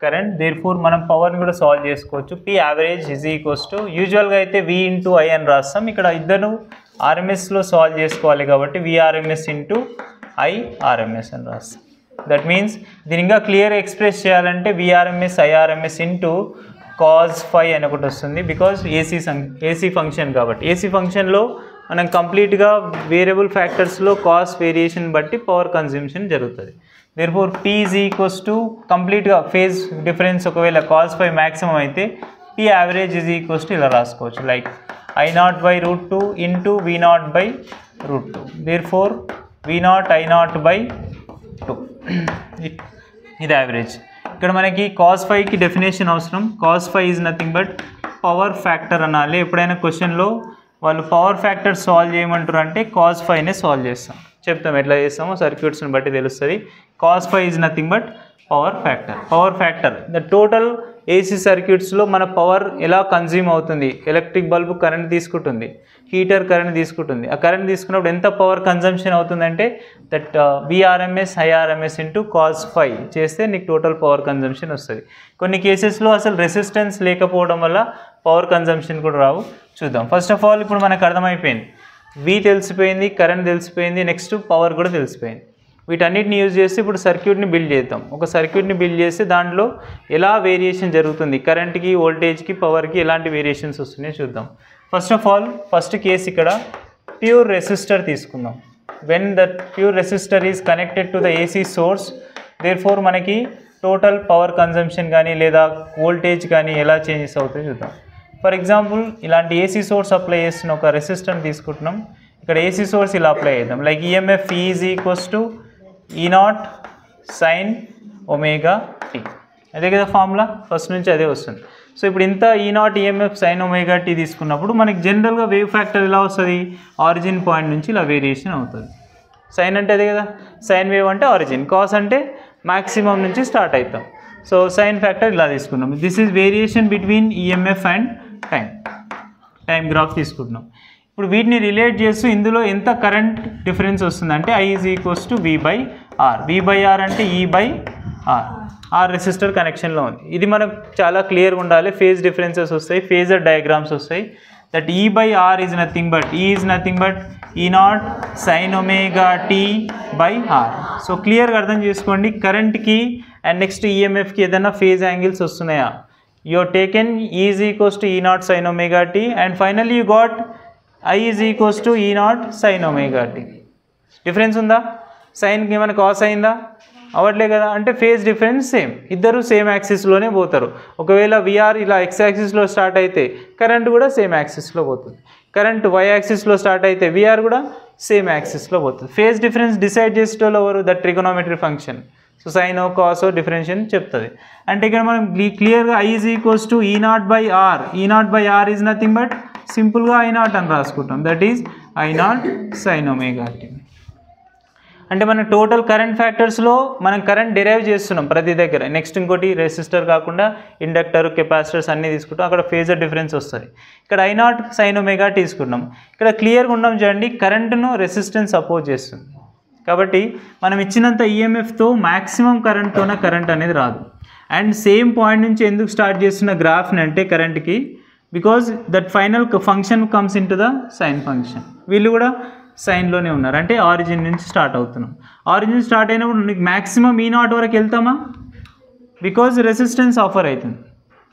Current therefore మనం పవర్ని కూడా సాల్వ్ చేసుకోవచ్చు. P average is equals to యూజువల్గా అయితే V ఇంటూ I అని రాస్తాం. ఇక్కడ ఇద్దరు RMSలో సాల్వ్ చేసుకోవాలి కాబట్టి VRMS ఇంటూ IRMS అని రాస్తాం. దట్ మీన్స్ దీని ఇంకా క్లియర్ ఎక్స్ప్రెస్ చేయాలంటే VRMS IRMS into cos phi అని ఒకటి వస్తుంది. బికాజ్ ఏసీ ఫంక్షన్ కాబట్టి ఏసీ ఫంక్షన్లో మనం కంప్లీట్గా వేరియబుల్ ఫ్యాక్టర్స్లో కాస్ట్ వేరియేషన్ బట్టి పవర్ కన్జ్యూమ్షన్ జరుగుతుంది. Therefore P is equals to కంప్లీట్గా ఫేజ్ డిఫరెన్స్ ఒకవేళ cos phi మ్యాక్సిమం అయితే P average is equals to ఇలా రాసుకోవచ్చు. Like I0/√2 into V0/√2. Therefore V0I0/2 ఇది యావరేజ్. ఇక్కడ మనకి cos phiకి డెఫినేషన్ అవసరం. cos phi is nothing but power factor అనాలి. ఎప్పుడైనా క్వశ్చన్లో వాళ్ళు పవర్ ఫ్యాక్టర్ సాల్వ్ చేయమంటారు అంటే cos phiనే సాల్వ్ చేస్తాం. చెప్తాం ఎట్లా చేస్తామో సర్క్యూట్స్ని బట్టి తెలుస్తుంది. cos phi is nothing but power factor the total AC సర్క్యూట్స్లో మన పవర్ ఎలా కన్జ్యూమ్ అవుతుంది. ఎలక్ట్రిక్ బల్బు కరెంట్ తీసుకుంటుంది, హీటర్ కరెంట్ తీసుకుంటుంది. ఆ కరెంట్ తీసుకున్నప్పుడు ఎంత పవర్ కన్జంప్షన్ అవుతుందంటే that VRMS IRMS into cos phi చేస్తే నీకు టోటల్ పవర్ కన్జంప్షన్ వస్తుంది. కొన్ని కేసెస్లో అసలు రెసిస్టెన్స్ లేకపోవడం వల్ల పవర్ కన్జంప్షన్ కూడా రావు. చూద్దాం. ఫస్ట్ ఆఫ్ ఆల్ ఇప్పుడు మనకు అర్థమైపోయింది, V తెలిసిపోయింది, కరెంట్ తెలిసిపోయింది, నెక్స్ట్ పవర్ కూడా తెలిసిపోయింది. వీటన్నిటిని యూజ్ చేసి ఇప్పుడు సర్క్యూట్ని బిల్డ్ చేద్దాం. ఒక సర్క్యూట్ని బిల్డ్ చేస్తే దాంట్లో ఎలా వేరియేషన్ జరుగుతుంది, కరెంట్కి, వోల్టేజ్కి, పవర్కి ఎలాంటి వేరియేషన్స్ వస్తున్నాయో చూద్దాం. First of all first case ఇక్కడ ప్యూర్ రెసిస్టర్ తీసుకుందాం. When that pure resistor is connected to the AC source therefore మనకి టోటల్ పవర్ కన్జంప్షన్ కానీ లేదా వోల్టేజ్ కానీ ఎలా చేంజెస్ అవుతాయో చూద్దాం. ఫర్ ఎగ్జాంపుల్ ఇలాంటి ఏసీ సోర్స్ అప్లై చేస్తున్న ఒక రెసిస్టర్ని తీసుకుంటున్నాం. ఇక్కడ ఏసీ సోర్స్ ఇలా అప్లై చేద్దాం. Like EMF is equals to E0 sin ωt. అదే కదా ఫార్ములా, ఫస్ట్ నుంచి అదే వస్తుంది. సో ఇప్పుడు ఇంత E0 EMF sin ωt తీసుకున్నప్పుడు మనకి జనరల్గా వేవ్ ఫ్యాక్టర్ ఎలా వస్తుంది, ఆరిజిన్ పాయింట్ నుంచి ఇలా వేరియేషన్ అవుతుంది. సైన్ అంటే అదే కదా, సైన్ వేవ్ అంటే ఆరిజిన్, కాస్ అంటే మ్యాక్సిమం నుంచి స్టార్ట్ అవుతాం. సో సైన్ ఫ్యాక్టర్ ఇలా తీసుకున్నాం. This is variation between EMF and time graph తీసుకుంటున్నాం. ఇప్పుడు వీటిని రిలేట్ చేస్తూ ఇందులో ఎంత కరెంట్ డిఫరెన్స్ వస్తుందంటే I is equals to V/R. V/R అంటే E/R. R రెసిస్టర్ కనెక్షన్లో ఉంది. ఇది మనకు చాలా క్లియర్గా ఉండాలి. ఫేజ్ డిఫరెన్సెస్ వస్తాయి, ఫేజర్ డయాగ్రామ్స్ వస్తాయి. That E/R is nothing but E0 sin ωt/R. So క్లియర్గా అర్థం చేసుకోండి. కరెంట్కి అండ్ నెక్స్ట్ EMFకి ఏదైనా ఫేజ్ యాంగిల్స్ వస్తున్నాయా, you taken E is equals to E0 sin ωt and finally you got I is equals to E0 sin ωt. Difference ఉందా? సైన్కి ఏమైనా cos అయిందా? అవ్వట్లే కదా. అంటే ఫేజ్ డిఫరెన్స్ సేమ్, ఇద్దరు సేమ్ యాక్సిస్లోనే పోతారు. ఒకవేళ VR ఇలా X యాక్సిస్లో స్టార్ట్ అయితే కరెంట్ కూడా సేమ్ యాక్సిస్లో పోతుంది. కరెంట్ Y యాక్సిస్లో స్టార్ట్ అయితే VR కూడా సేమ్ యాక్సిస్లో పోతుంది. ఫేజ్ డిఫరెన్స్ డిసైడ్ చేసేటోళ్ళు ఎవరు? That trigonometry function. So sine కాసో డిఫరెన్షియన్ చెప్తుంది. అంటే ఇక్కడ మనం క్లియర్గా I is equals to E0/R. E0/R is nothing but సింపుల్గా I0 అని రాసుకుంటాం. That is I0 sin ωt. అంటే మన టోటల్ కరెంట్ ఫ్యాక్టర్స్లో మనం కరెంట్ డిరైవ్ చేస్తున్నాం ప్రతి దగ్గర. నెక్స్ట్ ఇంకోటి రెసిస్టర్ కాకుండా ఇండక్టర్, కెపాసిటర్స్ అన్నీ తీసుకుంటాం. అక్కడ ఫేజర్ డిఫరెన్స్ వస్తుంది. ఇక్కడ I0 sin ωt తీసుకున్నాం. ఇక్కడ క్లియర్గా ఉన్నాం చూడండి, కరెంట్ను రెసిస్టెన్స్ అపోజ్ చేస్తుంది. కాబట్టి మనం ఇచ్చినంత EMFతో మ్యాక్సిమం కరెంట్తోనే కరెంట్ అనేది రాదు. అండ్ సేమ్ పాయింట్ నుంచి ఎందుకు స్టార్ట్ చేస్తున్న గ్రాఫ్ని అంటే కరెంట్కి, because that final function comes into the sine function. వీళ్ళు కూడా సైన్లోనే ఉన్నారు, అంటే ఆరిజిన్ నుంచి స్టార్ట్ అవుతున్నాం. ఆరిజిన్ స్టార్ట్ అయినప్పుడు నీకు మ్యాక్సిమం E0 వరకు వెళ్తామా, బికాజ్ రెసిస్టెన్స్ ఆఫర్ అవుతుంది,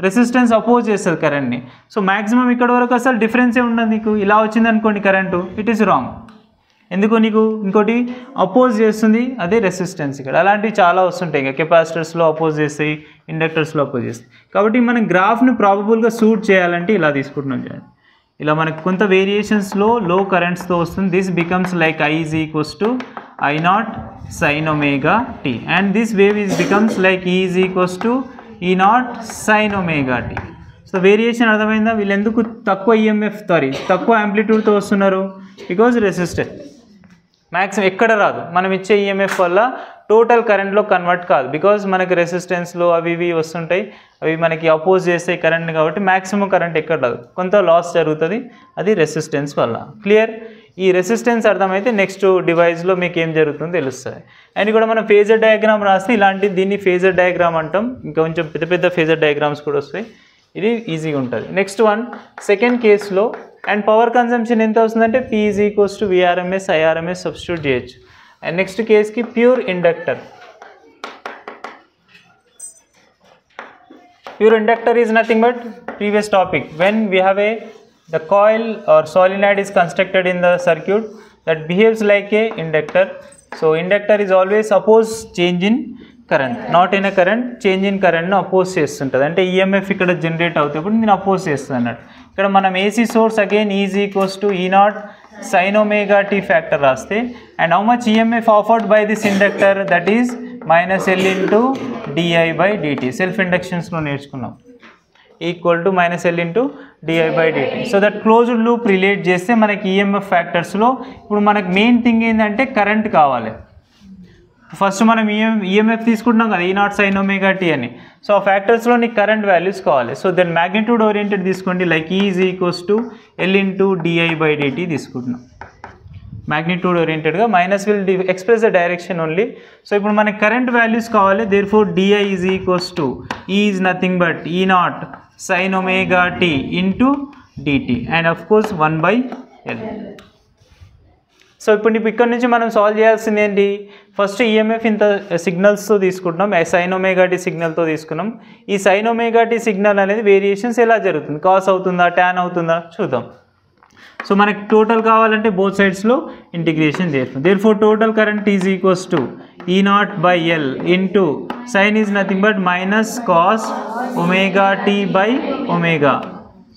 రెసిస్టెన్స్ అపోజ్ చేస్తుంది కరెంట్ని. సో మ్యాక్సిమం ఇక్కడ వరకు అసలు డిఫరెన్సే ఉండదు. నీకు ఇలా వచ్చింది అనుకోండి కరెంటు, ఇట్ ఈస్ రాంగ్. ఎందుకు, నీకు ఇంకోటి అపోజ్ చేస్తుంది, అదే రెసిస్టెన్స్. ఇక్కడ అలాంటివి చాలా వస్తుంటాయి. ఇంకా కెపాసిటర్స్లో అపోజ్ చేస్తాయి, ఇండక్టర్స్లో అపోజ్ చేస్తాయి. కాబట్టి మనం గ్రాఫ్ని ప్రాబబుల్గా సూట్ చేయాలంటే ఇలా తీసుకుంటున్నాం చూడండి. ఇలా మనకు కొంత వేరియేషన్స్లో లో కరెంట్స్తో వస్తుంది. This becomes like I is equals to I0 sin ωt and this wave is becomes like E is equals to E0 sin ωt. So variation అర్థమైందా? వీళ్ళు ఎందుకు తక్కువ EMF తక్కువ యాంప్లిట్యూడ్తో వస్తున్నారు? బికాజ్ రెసిస్టెన్స్ మ్యాక్సిమం ఎక్కడ రాదు. మనం ఇచ్చే EMF వల్ల టోటల్ కరెంట్లో కన్వర్ట్ కాదు, బికాజ్ మనకి రెసిస్టెన్స్లో అవి ఇవి వస్తుంటాయి, అవి మనకి అపోజ్ చేస్తాయి కరెంట్. కాబట్టి మ్యాక్సిమం కరెంట్ ఎక్కడ రాదు, కొంత లాస్ జరుగుతుంది, అది రెసిస్టెన్స్ వల్ల. క్లియర్? ఈ రెసిస్టెన్స్ అర్థమైతే నెక్స్ట్ డివైస్లో మీకు ఏం జరుగుతుందో తెలుస్తుంది. అండ్ కూడా మనం ఫేజర్ డయాగ్రామ్ రాస్తే ఇలాంటి దీన్ని ఫేజర్ డయాగ్రామ్ అంటాం. ఇంకా కొంచెం పెద్ద పెద్ద ఫేజర్ డయాగ్రామ్స్ కూడా వస్తాయి. ఇది ఈజీగా ఉంటుంది. నెక్స్ట్ వన్ సెకండ్ కేసులో అండ్ పవర్ కన్సంప్షన్ ఎంత వస్తుందంటే P = VRMS IRMS సబ్స్టిట్యూట్ చేయొచ్చు. అండ్ నెక్స్ట్ కేస్కి pure inductor. Pure inductor is nothing but previous topic. When we have the coil or solenoid is constructed in the circuit that behaves like a inductor. So inductor is always oppose change in current, not in a current, change in current ను oppose చేస్తుంటుంది. అంటే EMF ఇక్కడ generate అవుతాయి నేను oppose చేస్తుంది అన్నట్టు. ఇక్కడ మనం AC source again E E0 sin omega t factor రాస్తే and how much EMF offered by this inductor that is -L into di/dt. Self ఇండక్షన్స్లో నేర్చుకున్నాం equal to -L into di/dt. So that closed loop relate చేస్తే మనకి EMF ఫ్యాక్టర్స్లో ఇప్పుడు మనకి main thing ఏంటంటే current కావాలి. ఫస్ట్ మనం ఈఎంఎఫ్ తీసుకుంటున్నాం కదా E0 sin omega t అని. సో ఆ ఫ్యాక్టర్స్లో నీకు కరెంట్ వాల్యూస్ కావాలి. సో దెన్ మ్యాగ్నిట్యూడ్ ఓరియంటెడ్ తీసుకోండి. Like E = L into di/dt తీసుకుంటున్నాం. మ్యాగ్నిట్యూడ్ ఓరియంటెడ్గా minus will express the direction only. So ఇప్పుడు మనకి కరెంట్ వాల్యూస్ కావాలి. Therefore di is nothing but E0 sin omega t into dt and of course 1/L. So ఇప్పుడు ఇక్కడ నుంచి మనం solve చేయాల్సింది ఏంటి? ఫస్ట్ ఈఎంఎఫ్ ఇంత సిగ్నల్స్తో తీసుకుంటున్నాం. sin omega t సిగ్నల్తో తీసుకున్నాం. ఈ sin omega t సిగ్నల్ అనేది వేరియేషన్స్ ఎలా జరుగుతుంది? కాస్ అవుతుందా, ట్యాన్ అవుతుందా చూద్దాం. సో మనకి టోటల్ కావాలంటే బోత్ సైడ్స్లో ఇంటిగ్రేషన్ చేస్తాం. Therefore total current is equals to E0/L into sine is nothing but -cos omega t/omega.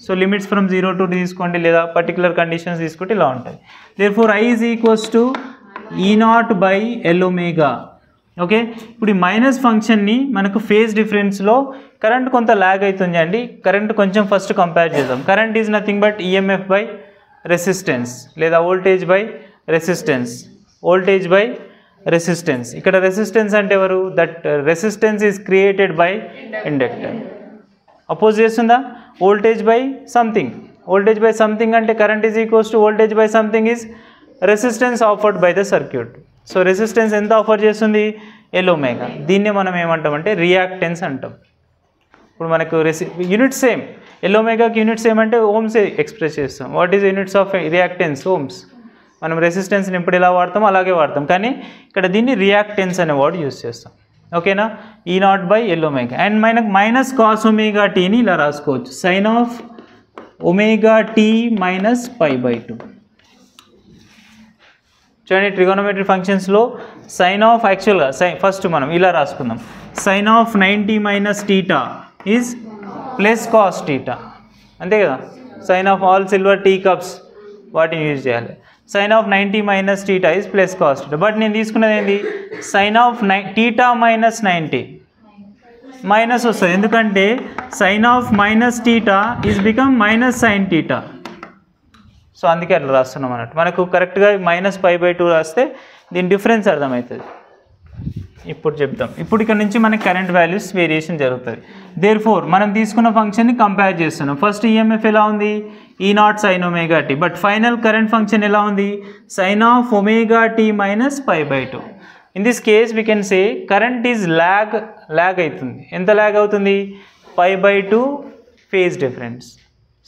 So limits from 0 to తీసుకోండి లేదా పర్టికులర్ కండిషన్స్ తీసుకుంటే ఇలా ఉంటాయి. Therefore I is equals to E0/L omega. Okay, ఇప్పుడు ఈ minus ఫంక్షన్ని మనకు phase డిఫరెన్స్లో కరెంట్ కొంత ల్యాగ్ అవుతుంది అండి. కరెంట్ కొంచెం ఫస్ట్ కంపేర్ చేద్దాం. Current is nothing but EMF by resistance లేదా voltage by resistance. Voltage by resistance. ఇక్కడ రెసిస్టెన్స్ అంటే ఎవరు? That resistance is created by inductor. Oppose చేస్తుందా? Voltage by something. Voltage by something అంటే current is equals to voltage by something is resistance offered by the circuit. So resistance ఎంత offer చేస్తుంది? L omega. దీన్నే మనం ఏమంటామంటే reactance అంటాం. ఇప్పుడు మనకు యూనిట్ సేమ్. L omegaకి యూనిట్ సేమ్ అంటే ఓమ్స్ ఎక్స్ప్రెస్ చేస్తాం. What is units of reactance? Ohms. మనం రెసిస్టెన్స్ని ఎప్పుడు ఎలా వాడతామో అలాగే వాడతాం, కానీ ఇక్కడ దీన్ని రియాక్టెన్స్ అనే వర్డ్ యూజ్ చేస్తాం. ఓకేనా? E0/L omega. అండ్ మనకు -cos omega tని ఇలా రాసుకోవచ్చు. sin of omega t - π/2. చూడండి ట్రిగోనోమెట్రీ ఫంక్షన్స్లో సైన్ ఆఫ్ యాక్చువల్గా ఫస్ట్ మనం ఇలా రాసుకుందాం. sin of 90 - θ is +cos θ. అంతే కదా? Sine of all silver tea cups వాటిని యూజ్ చేయాలి. sin of 90 - θ is +cos θ. But నేను తీసుకున్నది ఏంటి? sin of θ - 90 మైనస్ వస్తుంది. ఎందుకంటే sin of -θ is become -sin θ. So అందుకే అట్లా రాస్తున్నాం అన్నట్టు. మనకు కరెక్ట్గా -π/2 రాస్తే దీని డిఫరెన్స్ అర్థమవుతుంది. ఇప్పుడు చెప్తాం. ఇప్పుడు ఇక్కడ నుంచి మనకి కరెంట్ వాల్యూస్ వేరియేషన్ జరుగుతుంది. దేర్ ఫోర్ మనం తీసుకున్న ఫంక్షన్ని కంపేర్ చేస్తున్నాం. ఫస్ట్ ఈఎంఎఫ్ ఎలా ఉంది? E0 sin omega t. But final current function ఎలా ఉంది? sin of omega t - π/2. In this case we can say current is lag అవుతుంది. ఎంత ల్యాగ్ అవుతుంది? π/2 ఫేజ్ డిఫరెన్స్.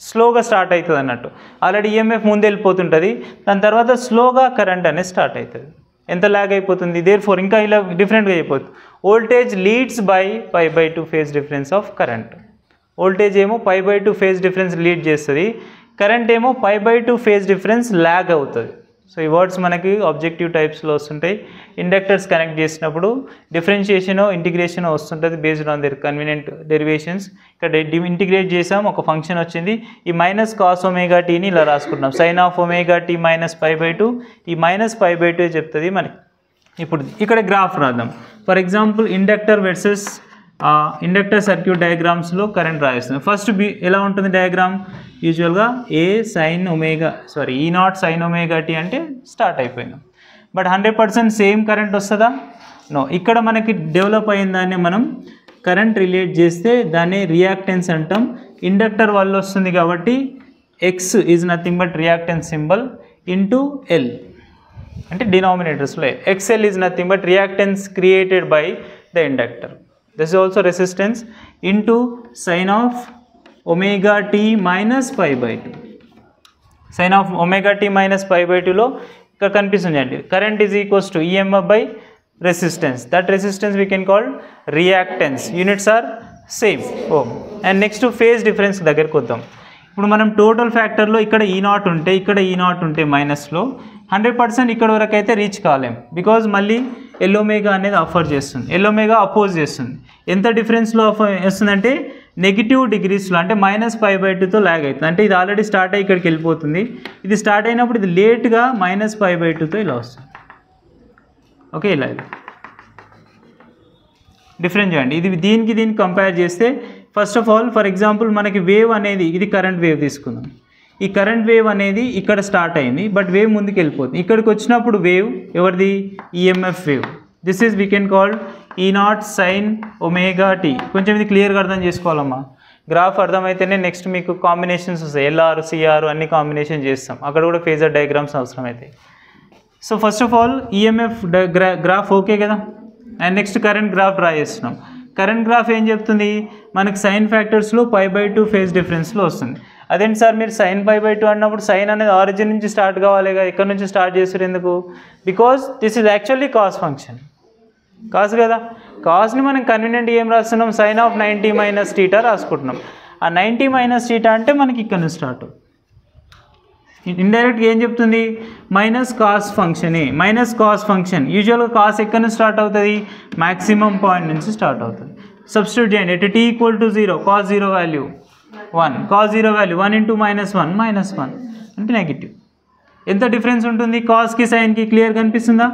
స్లోగా స్టార్ట్ అవుతుంది అన్నట్టు. ఆల్రెడీ ఈఎంఎఫ్ ముందు వెళ్ళిపోతుంటుంది, దాని తర్వాత స్లోగా కరెంట్ అనేది స్టార్ట్ అవుతుంది. ఎంత ల్యాగ్ అయిపోతుంది? దేర్ ఫోర్ ఇంకా ఇలా డిఫరెంట్గా అయిపోతుంది. Voltage leads by π/2 phase difference of current. Voltage ఏమో π/2 ఫేజ్ డిఫరెన్స్ లీడ్ చేస్తుంది, కరెంట్ ఏమో π/2 ఫేజ్ డిఫరెన్స్ ల్యాగ్ అవుతుంది. సో ఈ వర్డ్స్ మనకి ఆబ్జెక్టివ్ టైప్స్లో వస్తుంటాయి. ఇండక్టర్స్ కనెక్ట్ చేసినప్పుడు డిఫరెన్షియేషన్ ఇంటిగ్రేషన్ వస్తుంటుంది based on their convenient derivations. ఇక్కడ ఇంటిగ్రేట్ చేసాం, ఒక ఫంక్షన్ వచ్చింది. ఈ -cos omega tని ఇలా రాసుకుంటున్నాం. sin of omega t - π/2. ఈ -π/2 చెప్తుంది మనకి. ఇప్పుడు ఇక్కడ గ్రాఫ్ రాద్దాం. For example inductor versus inductor circuit డయాగ్రామ్స్లో కరెంట్ రాయిస్తుంది. ఫస్ట్ ఎలా ఉంటుంది డయాగ్రామ్? యూజువల్గా E0 sin omega t అంటే స్టార్ట్ అయిపోయినాం. బట్ 100% సేమ్ కరెంట్ వస్తుందా? నో. ఇక్కడ మనకి డెవలప్ అయిన దాన్ని మనం కరెంట్ రిలేట్ చేస్తే దాన్ని రియాక్టెన్స్ అంటాం. ఇండక్టర్ వల్ల వస్తుంది కాబట్టి X is nothing but reactance symbol. Into L అంటే డినామినేటర్స్లో XL is nothing but reactance created by the inductor. This is also resistance into sine of omega T minus pi by two. Sine of omega T minus pi by టూలో ఇక్కడ కనిపిస్తుంది అండి current is equals to EMF by resistance. That resistance we can call reactance. Units are same. And next phase difference దగ్గరికి వద్దాం. ఇప్పుడు మనం total ఫ్యాక్టర్లో ఇక్కడ E0 ఉంటే ఇక్కడ E0 ఉంటే మైనస్లో 100% ఇక్కడ వరకు అయితే రీచ్ కాలేం బికాజ్ మళ్ళీ ఎల్ఓమేగా అనేది ఆఫర్ చేస్తుంది, ఎల్ఓమేగా అపోజ్ చేస్తుంది. ఎంత డిఫరెన్స్లో వస్తుందంటే నెగిటివ్ డిగ్రీస్లో అంటే -π/2తో ల్యాగ్ అవుతుంది. అంటే ఇది ఆల్రెడీ స్టార్ట్ అయ్యి ఇక్కడికి వెళ్ళిపోతుంది. ఇది స్టార్ట్ అయినప్పుడు ఇది లేట్గా -π/2తో ఇలా వస్తుంది. ఓకే ఇలా డిఫరెన్స్ చూడండి. ఇది దీనికి కంపేర్ చేస్తే first of all for example మనకి వేవ్ అనేది ఇది కరెంట్ వేవ్ తీసుకుందాం. ఈ కరెంట్ వేవ్ అనేది ఇక్కడ స్టార్ట్ అయింది బట్ వేవ్ ముందుకు వెళ్ళిపోతుంది. ఇక్కడికి వచ్చినప్పుడు వేవ్ ఎవరిది EMF wave. This is we can called E0 sin omega t. కొంచెం ఇది క్లియర్గా అర్థం చేసుకోవాలమ్మా. గ్రాఫ్ అర్థమైతేనే నెక్స్ట్ మీకు కాంబినేషన్స్ వస్తాయి. ఎల్ఆర్ సిఆర్ అన్ని కాంబినేషన్ చేస్తాం. అక్కడ కూడా ఫేజర్ డయాగ్రామ్స్ అవసరం అవుతాయి. So first of all EMF graph okay కదా. And next current graph draw చేస్తున్నాం. కరెంట్ గ్రాఫ్ ఏం చెప్తుంది మనకి సైన్ ఫ్యాక్టర్స్లో π/2 ఫేజ్ డిఫరెన్స్లో వస్తుంది. అదేంటి సార్ మీరు sin π/2 అన్నప్పుడు సైన్ అనేది ఆరిజిన్ నుంచి స్టార్ట్ కావాలిగా, ఇక్కడ నుంచి స్టార్ట్ చేస్తారు ఎందుకు? Because this is actually cos function. Cos కదా, కాస్ని మనం కన్వీనియంట్ ఏం రాస్తున్నాం sin of 90 - θ రాసుకుంటున్నాం. ఆ 90 - θ అంటే మనకి ఇక్కడ నుంచి స్టార్ట్. ఇండైరెక్ట్గా ఏం చెప్తుంది మైనస్ కాస్ ఫంక్షనే. మైనస్ కాస్ ఫంక్షన్ యూజువల్గా కాస్ ఎక్కడ నుంచి స్టార్ట్ అవుతుంది మ్యాక్సిమం పాయింట్ నుంచి స్టార్ట్ అవుతుంది. సబ్స్టిట్యూట్ చేయండి. At t = 0 cos 0 value 1, cos 0 value 1 × -1 అంటే నెగిటివ్. ఎంత డిఫరెన్స్ ఉంటుంది కాస్కి సైన్కి క్లియర్ కనిపిస్తుందా?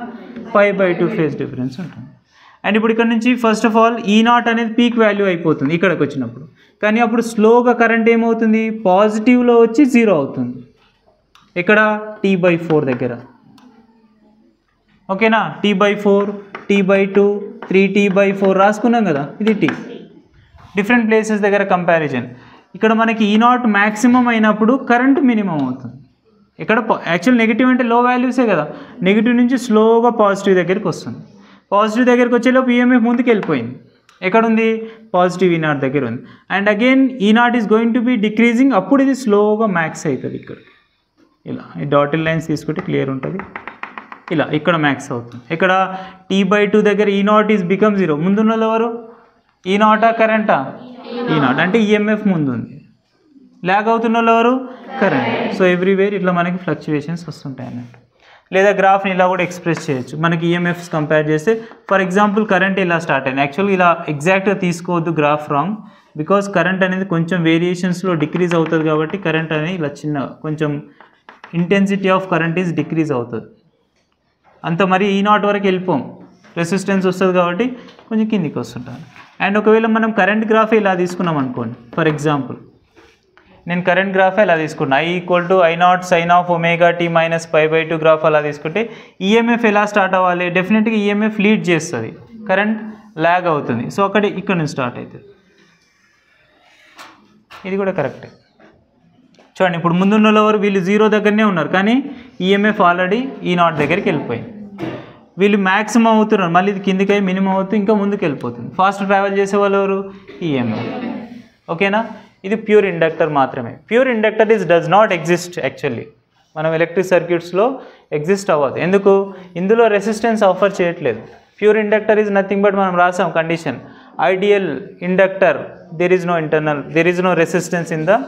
π/2 ఫేజ్ డిఫరెన్స్ ఉంటుంది. అండ్ ఇప్పుడు ఇక్కడ నుంచి ఫస్ట్ ఆఫ్ ఆల్ E0 అనేది పీక్ వాల్యూ అయిపోతుంది ఇక్కడికి వచ్చినప్పుడు. కానీ అప్పుడు స్లోగా కరెంట్ ఏమవుతుంది పాజిటివ్లో వచ్చి 0 అవుతుంది. ఇక్కడ T/4 దగ్గర ఓకేనా. T/4 T/2 3T/4 రాసుకున్నాం కదా, ఇది T. డిఫరెంట్ ప్లేసెస్ దగ్గర కంపారిజన్. ఇక్కడ మనకి E0 మ్యాక్సిమం అయినప్పుడు కరెంట్ మినిమం అవుతుంది. ఇక్కడ యాక్చువల్ నెగిటివ్ అంటే లో వాల్యూసే కదా, నెగిటివ్ నుంచి స్లోగా పాజిటివ్ దగ్గరికి వస్తుంది. పాజిటివ్ దగ్గరికి వచ్చేలోపు ఈఎంఎఫ్ ముందుకు వెళ్ళిపోయింది. ఎక్కడుంది పాజిటివ్ E0 దగ్గర ఉంది. And again E0 is going to B decreasing. అప్పుడు ఇది స్లోగా మ్యాక్స్ అవుతుంది. ఇక్కడ ఇలా ఈ డాటెడ్ లైన్స్ తీసుకుంటే క్లియర్ ఉంటుంది. ఇలా ఇక్కడ మ్యాక్స్ అవుతుంది. ఇక్కడ T/2 దగ్గర E0 ఈజ్ బికమ్ 0. ముందున్న ఎవరు E0 కరెంటా? E0 అంటే ఈఎంఎఫ్ ముందు ఉంది. ల్యాగ్ అవుతున్న వాళ్ళు ఎవరు కరెంట్. సో ఎవ్రీవేర్ ఇట్లా మనకి ఫ్లక్చువేషన్స్ వస్తుంటాయి అన్నట్టు. లేదా గ్రాఫ్ని ఇలా కూడా ఎక్స్ప్రెస్ చేయొచ్చు మనకి ఈఎంఎఫ్స్ కంపేర్ చేస్తే. ఫర్ ఎగ్జాంపుల్ కరెంట్ ఇలా స్టార్ట్ అయింది. యాక్చువల్గా ఇలా ఎగ్జాక్ట్గా తీసుకోవద్దు గ్రాఫ్ రాంగ్, బికాస్ కరెంట్ అనేది కొంచెం వేరియేషన్స్లో డిక్రీజ్ అవుతుంది కాబట్టి కరెంట్ అనేది ఇలా చిన్న కొంచెం intensity of current is decrease అవుతుంది. అంత మరి E0 వరకు వెళ్ళిపోం, రెసిస్టెన్స్ వస్తుంది కాబట్టి కొంచెం కిందికి వస్తుంటాను. అండ్ ఒకవేళ మనం కరెంట్ గ్రాఫ్ ఇలా తీసుకున్నాం అనుకోండి. ఫర్ ఎగ్జాంపుల్ నేను కరెంట్ గ్రాఫ్ ఇలా తీసుకున్నా I = I0 sin of omega t - π/2 graph అలా తీసుకుంటే ఈఎంఎఫ్ ఎలా స్టార్ట్ అవ్వాలి? డెఫినెట్గా ఈఎంఎఫ్ లీడ్ చేస్తుంది, కరెంట్ ల్యాగ్ అవుతుంది. సో ఇక్కడ నుంచి స్టార్ట్ అవుతుంది. ఇది కూడా కరెక్టే. చూడండి ఇప్పుడు ముందున్న ఎవరు వీళ్ళు 0 దగ్గరనే ఉన్నారు కానీ ఈఎంఎఫ్ ఆల్రెడీ E0 దగ్గరికి వెళ్ళిపోయింది. వీళ్ళు మ్యాక్సిమం అవుతున్నారు, మళ్ళీ ఇది కిందికి అయ్యి మినిమం అవుతుంది, ఇంకా ముందుకు వెళ్ళిపోతుంది. ఫాస్ట్ ట్రావెల్ చేసే వాళ్ళు ఎవరు ఈఎంఎఫ్. ఓకేనా. ఇది ప్యూర్ ఇండక్టర్ మాత్రమే. Pure inductor does not exist actually. మనం ఎలక్ట్రిక్ సర్క్యూట్స్లో ఎగ్జిస్ట్ అవ్వదు. ఎందుకు? ఇందులో రెసిస్టెన్స్ ఆఫర్ చేయట్లేదు. Pure inductor is nothing but మనం రాసాం condition ideal inductor there is no resistance in the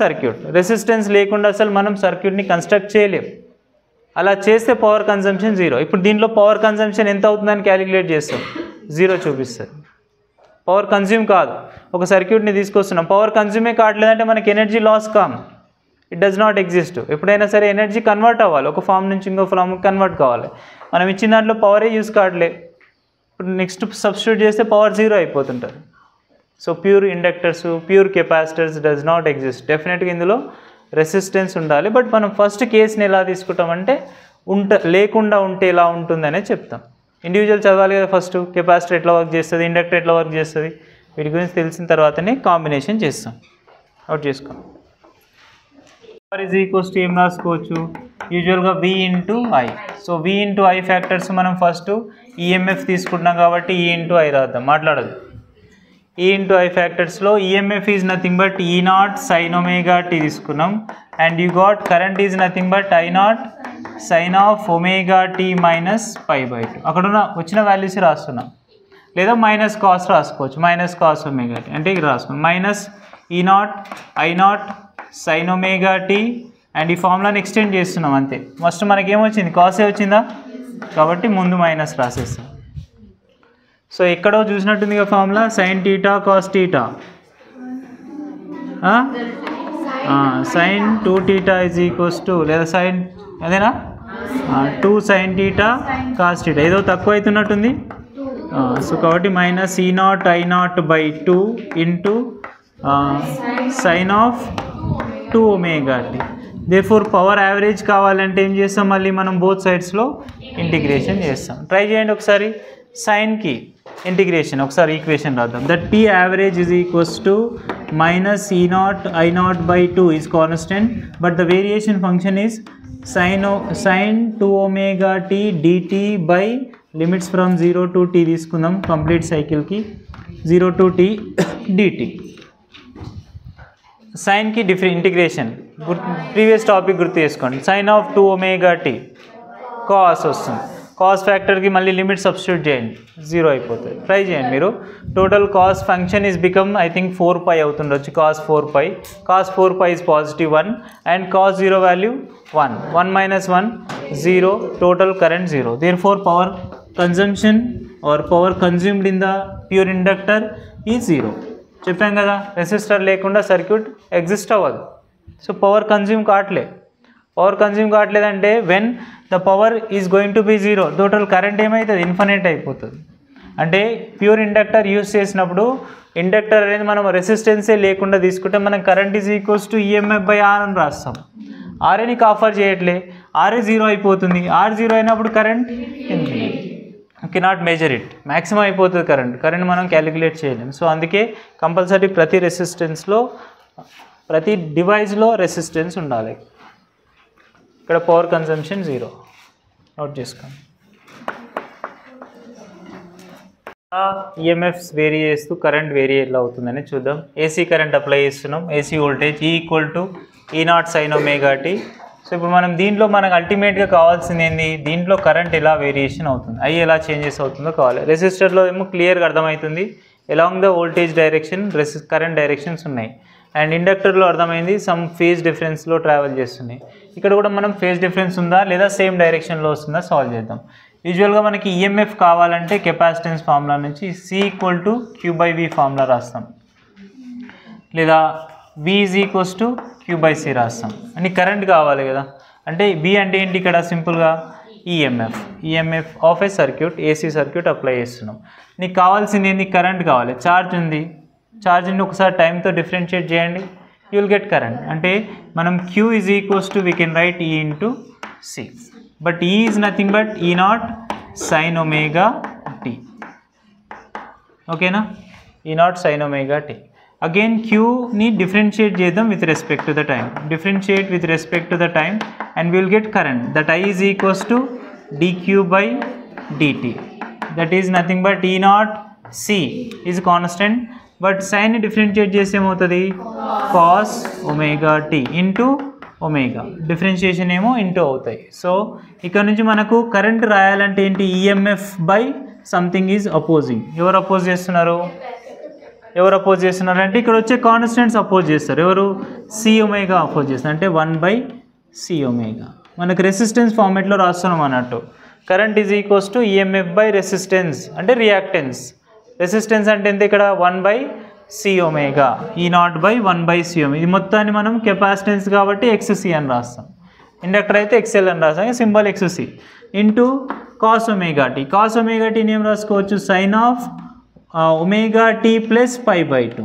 circuit. Resistance లేకుండా అసలు మనం సర్క్యూట్ని కన్స్ట్రక్ట్ చేయలేం. అలా చేస్తే పవర్ కన్జంప్షన్ 0. ఇప్పుడు దీంట్లో పవర్ కన్జంప్షన్ ఎంత అవుతుందని క్యాలిక్యులేట్ చేస్తాం, 0 చూపిస్తుంది. పవర్ కన్జ్యూమ్ కాదు. ఒక సర్క్యూట్ని తీసుకొస్తున్నాం, పవర్ కన్జ్యూమే కావట్లేదంటే మనకి ఎనర్జీ లాస్ కామ్, ఇట్ డస్ నాట్ ఎగ్జిస్ట్. ఎప్పుడైనా సరే ఎనర్జీ కన్వర్ట్ అవ్వాలి, ఒక ఫామ్ నుంచి ఇంకో ఫామ్కి కన్వర్ట్ కావాలి. మనం ఇచ్చిన దాంట్లో పవరే యూజ్ కావట్లే, ఇప్పుడు నెక్స్ట్ సబ్స్టిట్యూట్ చేస్తే పవర్ 0 అయిపోతుంటుంది. So pure inductors, pure capacitors does not exist. డెఫినెట్గా ఇందులో రెసిస్టెన్స్ ఉండాలి. బట్ మనం ఫస్ట్ కేస్ని ఎలా తీసుకుంటామంటే లేకుండా ఉంటే ఎలా ఉంటుందనే చెప్తాం. ఇండివిజువల్ చదవాలి కదా ఫస్ట్, కెపాసిటర్ ఎట్లా వర్క్ చేస్తుంది, ఇండక్టర్ ఎట్లా వర్క్ చేస్తుంది, వీటి గురించి తెలిసిన తర్వాతనే కాంబినేషన్ చేస్తాం. అవుట్ చేసుకో. ఈజ్ ఈక్వల్స్ టు ఏం రాసుకోవచ్చు యూజువల్గా V into I. So V into I factors మనం ఫస్ట్ EMF తీసుకుంటున్నాం కాబట్టి E ఇంటూ I రాద్దాం, మాట్లాడదు. E ఇంటూ I ఫ్యాక్టర్స్లో EMF is nothing but E0 sin omega t తీసుకున్నాం and you got current is nothing but I0 sin of omega t minus π/2. అక్కడ వచ్చిన values రాస్తున్నాం, లేదా మైనస్ కాస్ రాసుకోవచ్చు, మైనస్ కాస్ ఒమేగా టీ అంటే ఇక్కడ రాసుకున్నాం minus E0 I0 sin omega t and ఈ ఫార్ములాని ఎక్స్టెండ్ చేస్తున్నాం అంతే. ఫస్ట్ మనకేమొచ్చింది కాసే వచ్చిందా కాబట్టి ముందు మైనస్ రాసేస్తాం. సో ఎక్కడో చూసినట్టుంది కదా formula sin θ cos θ sin 2θ is equals to లేదా సైన్ అదేనా 2 sin θ cos θ ఏదో తక్కువ అవుతున్నట్టుంది. సో కాబట్టి minus E0 I0/2 into sin of 2 omega t. Therefore power average కావాలంటే ఏం చేస్తాం, మళ్ళీ మనం బోత్ సైడ్స్లో ఇంటిగ్రేషన్ చేస్తాం. ట్రై చేయండి ఒకసారి. సైన్కి ఇంటిగ్రేషన్ ఒకసారి ఈక్వేషన్ రాద్దాం. That P average is equals to minus E0 I0/2 is constant but the variation function is sin 2 omega t dt by limits from 0 to t తీసుకుందాం కంప్లీట్ సైకిల్కి 0 to t dt. సైన్కి integration previous topic గుర్తు చేసుకోండి. sin of 2 omega t cos వస్తుంది, cos ఫ్యాక్టర్కి మళ్ళీ limit substitute చేయండి 0 అయిపోతుంది. ట్రై చేయండి మీరు. Total cos function is become I think 4π అవుతుండొచ్చు. cos 4π is +1 and cos 0 value 1 minus 1 0 total current 0. Therefore power consumption or power consumed in the pure inductor is 0. చెప్పాం కదా రెసిస్టర్ లేకుండా సర్క్యూట్ ఎగ్జిస్ట్ అవ్వదు. So power consume కావట్లేదంటే when the power is going to be 0 total current ఏమవుతుంది infinite అయిపోతుంది. అంటే pure inductor use చేసినప్పుడు inductor అనేది మనం రెసిస్టెన్సే లేకుండా తీసుకుంటే మనం current is equals to EMF/R అని రాస్తాం. ఆర్ఏనికి ఆఫర్ చేయట్లే, ఆర్ఏ 0 అయిపోతుంది. ఆర్ 0 అయినప్పుడు current infinite, cannot measure it, maximum అయిపోతుంది కరెంట్ మనం క్యాలిక్యులేట్ చేయలేం. సో అందుకే కంపల్సరీ ప్రతి రెసిస్టెన్స్లో ప్రతి డివైస్లో రెసిస్టెన్స్ ఉండాలి. ఇక్కడ పవర్ కన్సంప్షన్ 0 నోట్ చేసుకోండి. ఈఎంఎఫ్స్ వేరీ చేస్తూ కరెంట్ వేరీ ఎలా అవుతుందని చూద్దాం. ఏసీ కరెంట్ అప్లై చేస్తున్నాం. AC voltage E = E0 sin omega t. So ఇప్పుడు మనం దీంట్లో మనకు అల్టిమేట్గా కావాల్సింది ఏంది, దీంట్లో కరెంట్ ఎలా వేరియేషన్ అవుతుంది, ఎలా చేంజెస్ అవుతుందో కావాలి. రెసిస్టర్లో ఏమో క్లియర్గా అర్థమవుతుంది along the voltage direction current directions ఉన్నాయి. అండ్ ఇండక్టర్లో అర్థమైంది సమ్ ఫేజ్ డిఫరెన్స్లో ట్రావెల్ చేస్తున్నాయి. ఇక్కడ కూడా మనం ఫేజ్ డిఫరెన్స్ ఉందా లేదా సేమ్ డైరెక్షన్లో వస్తుందా సాల్వ్ చేద్దాం. యూజువల్గా మనకి ఈఎంఎఫ్ కావాలంటే కెపాసిటెన్స్ ఫార్ములా నుంచి C = Q/V ఫార్ములా రాస్తాం, లేదా V = Q/C రాస్తాం. అని కరెంట్ కావాలి కదా, అంటే V అంటే ఏంటి ఇక్కడ సింపుల్గా EMF of A circuit, AC circuit apply చేస్తున్నాం. నీకు కావాల్సింది ఏంది, కరెంట్ కావాలి. ఛార్జ్ ఉంది, ఛార్జ్ని ఒకసారి టైంతో డిఫరెన్షియేట్ చేయండి, యూ విల్ గెట్ కరెంట్. అంటే మనం Q = we can write E into C. But E is nothing but E0 sin omega t. ఓకేనా, E0 sin omega t. Again Qని డిఫరెన్షియేట్ చేద్దాం with respect to the time. Differentiate with respect to the time and will get current. That I is equals to dQ/dt. That is nothing but E0 C is constant. But సైన్ని differentiate చేస్తే ఏమవుతుంది, cos omega t into omega. Differentiation ఏమో into అవుతాయి. So ఇక్కడ నుంచి మనకు current రాయాలంటే ఏంటి, EMF/ సంథింగ్ ఈజ్ అపోజింగ్. ఎవరు అపోజ్ చేస్తున్నారు అంటే ఇక్కడ వచ్చే కాన్స్టెంట్స్ అపోజ్ చేస్తారు. ఎవరు, C ఒమేగా అపోజ్ చేస్తారు, అంటే 1/C ఒమేగా. మనకు రెసిస్టెన్స్ ఫార్మేట్లో రాస్తున్నాం అన్నట్టు. Current is equals to EMF/ resistance అంటే రియాక్టెన్స్. రెసిస్టెన్స్ అంటే ఎంత, ఇక్కడ 1/C ఒమేగా, E0/1/C ఒమేగా. ఇది మొత్తాన్ని మనం కెపాసిటెన్స్ కాబట్టి XC అని రాస్తాం. ఇండక్టర్ అయితే XL అని రాస్తాం, symbol XC into cos omega t. cos omega t ఏం రాసుకోవచ్చు, sin of omega t + π/2.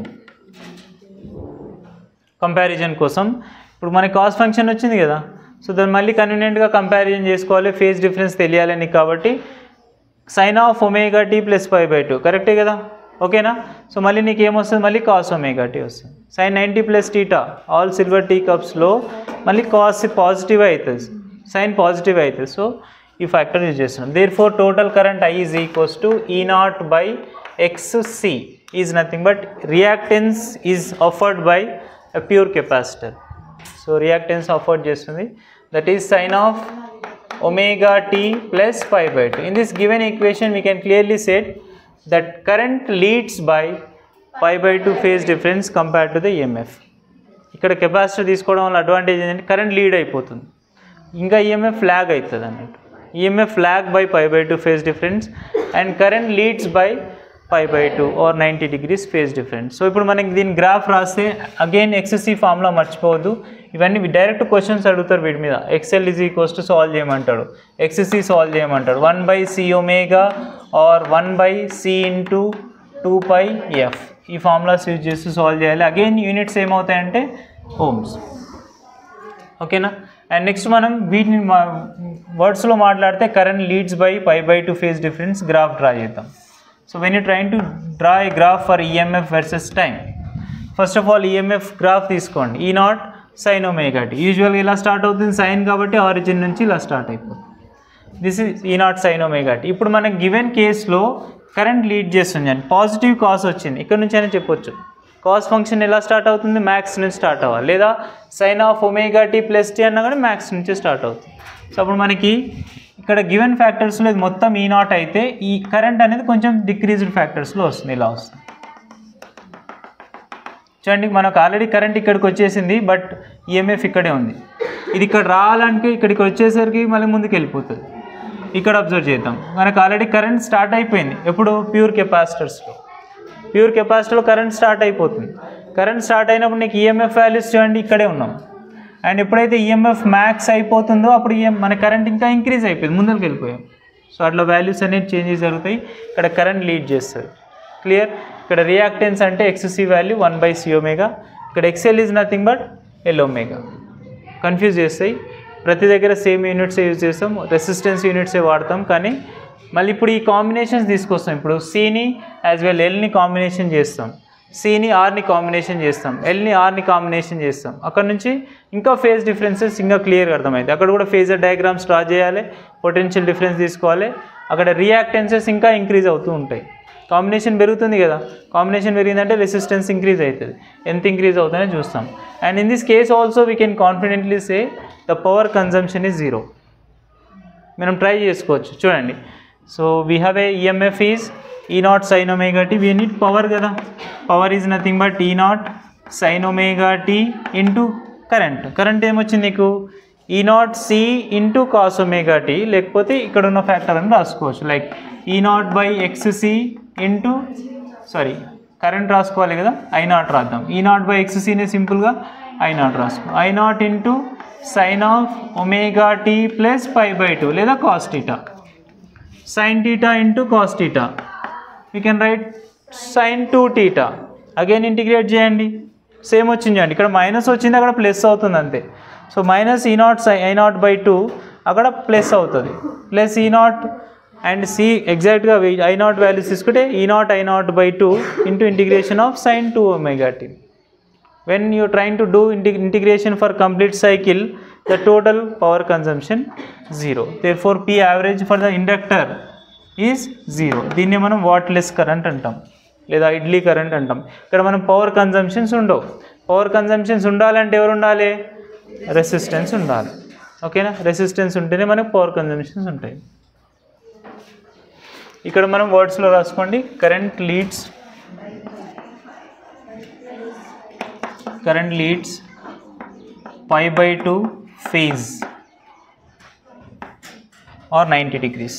Comparison కోసం ఇప్పుడు మనకి కాస్ ఫంక్షన్ వచ్చింది కదా, సో దాన్ని మళ్ళీ కన్వీనియంట్గా కంపారిజన్ చేసుకోవాలి, ఫేజ్ డిఫరెన్స్ తెలియాలని. కాబట్టి sin of omega t + π/2 కరెక్టే కదా, ఓకేనా. సో మళ్ళీ నీకు ఏమొస్తుంది, మళ్ళీ cos omega t వస్తుంది. sin 90 plus theta all silver tea కప్స్లో మళ్ళీ కాస్ పాజిటివ్ అవుతుంది, సైన్ పాజిటివ్ అవుతుంది. సో ఈ ఫ్యాక్టర్ యూజ్ చేస్తున్నాం. Therefore total current I is equals to E0 by XC is nothing but reactance is offered by a pure capacitor. So reactance offered చేస్తుంది, that is sin of omega t plus pi by 2. In this given equation we can clearly say that current leads by pi by 2 phase difference compared to the EMF. ఇక్కడ capacitor తీసుకోవడం వల్ల advantage ఏంటంటే current lead అయిపోతుంది, ఇంకా EMF lag అవుతుంది అన్నట్టు. EMF lag by pi by 2 phase difference and current leads by pi by 2 or 90 degrees phase difference. So ఇప్పుడు మనకి దీని గ్రాఫ్ రాస్తే అగైన్ XC ఫార్ములా మర్చిపోవద్దు. ఇవన్నీ డైరెక్ట్ క్వశ్చన్స్ అడుగుతారు వీటి మీద. XL is equals to solve చేయమంటాడు, XC సాల్వ్ చేయమంటాడు, 1/c omega or 1/c into 2πf ఈ ఫార్ములాస్ యూజ్ చేస్తూ సాల్వ్ చేయాలి. అగైన్ యూనిట్స్ ఏమవుతాయంటే ఓమ్స్. ఓకేనా? అండ్ నెక్స్ట్ మనం వీటిని వర్డ్స్లో మాట్లాడితే current leads by pi by 2 phase difference graph draw చేద్దాం. So when you're trying to draw a graph for EMF versus time, first of all EMF graph తీసుకోండి, E0 sin omega t. యూజువల్గా ఇలా start అవుతుంది sign కాబట్టి origin నుంచి ఇలా start అయిపోతుంది. This is E0 sin omega t. ఇప్పుడు మనకి గివెన్ కేస్లో కరెంట్ లీడ్ చేస్తుంది అండి, పాజిటివ్ కాస్ వచ్చింది, ఇక్కడ నుంచి అయినా చెప్పొచ్చు. కాస్ ఫంక్షన్ ఎలా స్టార్ట్ అవుతుంది, మ్యాక్స్ నుంచి స్టార్ట్ అవ్వాలి, లేదా sine of omega T plus T అన్నా కూడా మ్యాక్స్ నుంచి స్టార్ట్ అవుతుంది. సో అప్పుడు మనకి ఇక్కడ గివెన్ ఫ్యాక్టర్స్లో ఇది మొత్తం E0 అయితే ఈ కరెంట్ అనేది కొంచెం డిక్రీజ్డ్ ఫ్యాక్టర్స్లో వస్తుంది, ఇలా వస్తుంది. చూడండి మనకు ఆల్రెడీ కరెంట్ ఇక్కడికి వచ్చేసింది, బట్ EMF ఇక్కడే ఉంది. ఇది ఇక్కడ రావాలంటే ఇక్కడికి వచ్చేసరికి మళ్ళీ ముందుకు వెళ్ళిపోతుంది. ఇక్కడ అబ్జర్వ్ చేద్దాం, మనకు ఆల్రెడీ కరెంట్ స్టార్ట్ అయిపోయింది. ఎప్పుడు ప్యూర్ కెపాసిటర్స్లో, ప్యూర్ కెపాసిటర్లో కరెంట్ స్టార్ట్ అయిపోతుంది. కరెంట్ స్టార్ట్ అయినప్పుడు నీకు EMF వాల్యూస్ చూడండి ఇక్కడే ఉన్నాం. అండ్ ఎప్పుడైతే EMF మ్యాక్స్ అయిపోతుందో అప్పుడు మన కరెంట్ ఇంకా ఇంక్రీజ్ అయిపోయింది, ముందుకు వెళ్ళిపోయాం. సో అట్లా వాల్యూస్ అనేది చేంజెస్ జరుగుతాయి. ఇక్కడ కరెంట్ లీడ్ చేస్తారు. క్లియర్? ఇక్కడ రియాక్టెన్స్ అంటే XC వాల్యూ 1/c ఒమేగా, ఇక్కడ XL is nothing but L omega. Confuse చేస్తాయి, ప్రతి దగ్గర సేమ్ యూనిట్సే యూజ్ చేస్తాం, రెసిస్టెన్స్ యూనిట్సే వాడతాం. కానీ మళ్ళీ ఇప్పుడు ఈ కాంబినేషన్స్ తీసుకొస్తాం. ఇప్పుడు Cని యాజ్ వెల్ Lని కాంబినేషన్ చేస్తాం, Cని Rని కాంబినేషన్ చేస్తాం, Lని Rని కాంబినేషన్ చేస్తాం. అక్కడ నుంచి ఇంకా ఫేజ్ డిఫరెన్సెస్ ఇంకా క్లియర్గా అర్థమవుతాయి. అక్కడ కూడా ఫేజర్ డయాగ్రామ్స్ డ్రా చేయాలి, పొటెన్షియల్ డిఫరెన్స్ తీసుకోవాలి. అక్కడ రియాక్టెన్సెస్ ఇంకా ఇంక్రీజ్ అవుతూ ఉంటాయి. కాంబినేషన్ పెరుగుతుంది కదా, కాంబినేషన్ పెరిగిందంటే రెసిస్టెన్స్ ఇంక్రీజ్ అవుతుంది. ఎంత ఇంక్రీజ్ అవుతుందో చూస్తాం. And in this case also we can confidently say the power consumption is 0. మనం ట్రై చేసుకోవచ్చు. చూడండి, so we have a EMF is E0 sin omega t. We need power కదా, power is nothing but E0 sin omega t into current. Current ఏమొచ్చింది నీకు, E0 c into cos omega t, లేకపోతే ఇక్కడ ఉన్న factor అని రాసుకోవచ్చు. Like E0 by XC into current రాసుకోవాలి కదా, I0 రాద్దాం. E0 బై XCని సింపుల్గా I0 రాసుకో, I0 into sine of omega T plus pi by 2 లేదా cos theta, sin theta into cos theta. We can write sin 2 theta. Again integrate చేయండి, same వచ్చింది చూడండి, ఇక్కడ మైనస్ వచ్చింది అక్కడ ప్లస్ అవుతుంది అంతే. So minus E0 I0 by 2 అక్కడ ప్లస్ అవుతుంది, ప్లస్ E0 అండ్ C ఎగ్జాక్ట్గా I0 వాల్యూస్ తీసుకుంటే E0 I0 by 2 into integration of sin 2 omega t. When you are trying to do integration for complete cycle, the total power consumption 0. Therefore P average for the inductor is 0. దీన్ని మనం వాట్లెస్ current అంటాం లేదా idli current అంటాం. ఇక్కడ మనం power consumptions ఉండవు. Power consumptions ఉండాలంటే ఎవరు ఉండాలి, రెసిస్టెన్స్ ఉండాలి. ఓకేనా, రెసిస్టెన్స్ ఉంటేనే మనకు పవర్ కన్జంప్షన్స్ ఉంటాయి. ఇక్కడ మనం వర్డ్స్లో రాసుకోండి, current leads pi by 2 phase or 90 degrees.